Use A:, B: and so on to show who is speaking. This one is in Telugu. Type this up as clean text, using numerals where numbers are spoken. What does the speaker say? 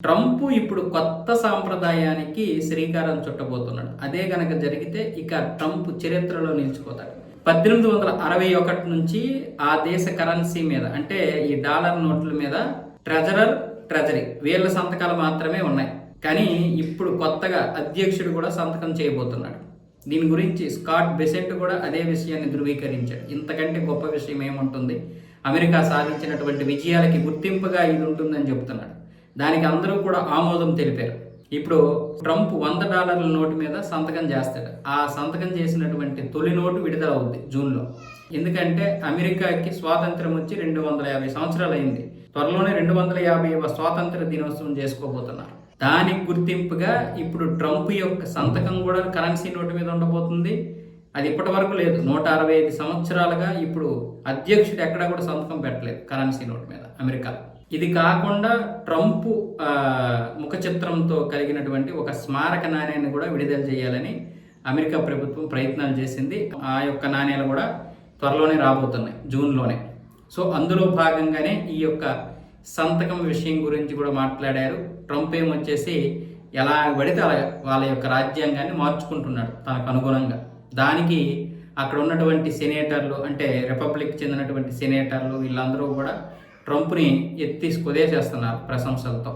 A: ట్రంప్ ఇప్పుడు కొత్త సాంప్రదాయానికి శ్రీకారం చుట్టబోతున్నాడు. అదే గనక జరిగితే ఇక ట్రంప్ చరిత్రలో నిలిచిపోతాడు. 1861 నుంచి ఆ దేశ కరెన్సీ మీద, అంటే ఈ డాలర్ నోట్ల మీద ట్రెజరీ వీళ్ళ సంతకాలు మాత్రమే ఉన్నాయి. కానీ ఇప్పుడు కొత్తగా అధ్యక్షుడు కూడా సంతకం చేయబోతున్నాడు. దీని గురించి స్కాట్ బెసెంట్ కూడా అదే విషయాన్ని ధృవీకరించాడు. ఇంతకంటే గొప్ప విషయం ఏముంటుంది, అమెరికా సాధించినటువంటి విజయాలకి గుర్తింపుగా ఇది ఉంటుందని చెబుతున్నాడు. దానికి అందరూ కూడా ఆమోదం తెలిపారు. ఇప్పుడు ట్రంప్ $100 నోటు మీద సంతకం చేస్తాడు. ఆ సంతకం చేసినటువంటి తొలి నోటు విడుదల అవుద్ది జూన్లో. ఎందుకంటే అమెరికాకి స్వాతంత్రం వచ్చి 250 సంవత్సరాలు అయింది. త్వరలోనే 250వ స్వాతంత్ర దినోత్సవం చేసుకోబోతున్నారు. దానికి గుర్తింపుగా ఇప్పుడు ట్రంప్ యొక్క సంతకం కూడా కరెన్సీ నోటు మీద ఉండబోతుంది. అది ఇప్పటి వరకు లేదు. 165 సంవత్సరాలుగా ఇప్పుడు అధ్యక్షుడు ఎక్కడా కూడా సంతకం పెట్టలేదు కరెన్సీ నోటు మీద అమెరికా. ఇది కాకుండా ట్రంప్ ముఖ చిత్రంతో కలిగినటువంటి ఒక స్మారక నాణ్యాన్ని కూడా విడుదల చేయాలని అమెరికా ప్రభుత్వం ప్రయత్నాలు చేసింది. ఆ యొక్క నాణ్యాలు కూడా త్వరలోనే రాబోతున్నాయి, జూన్లోనే. సో అందులో భాగంగానే ఈ యొక్క సంతకం విషయం గురించి కూడా మాట్లాడారు. ట్రంప్ ఏమొచ్చేసి ఎలా పడితే అలా వాళ్ళ యొక్క రాజ్యాంగాన్ని మార్చుకుంటున్నాడు తనకు అనుగుణంగా. దానికి అక్కడ ఉన్నటువంటి సెనేటర్లు, అంటే రిపబ్లిక్ చెందినటువంటి సెనేటర్లు, వీళ్ళందరూ కూడా ట్రంప్ని ఎత్తి కొదేసేస్తున్నారు ప్రశంసలతో.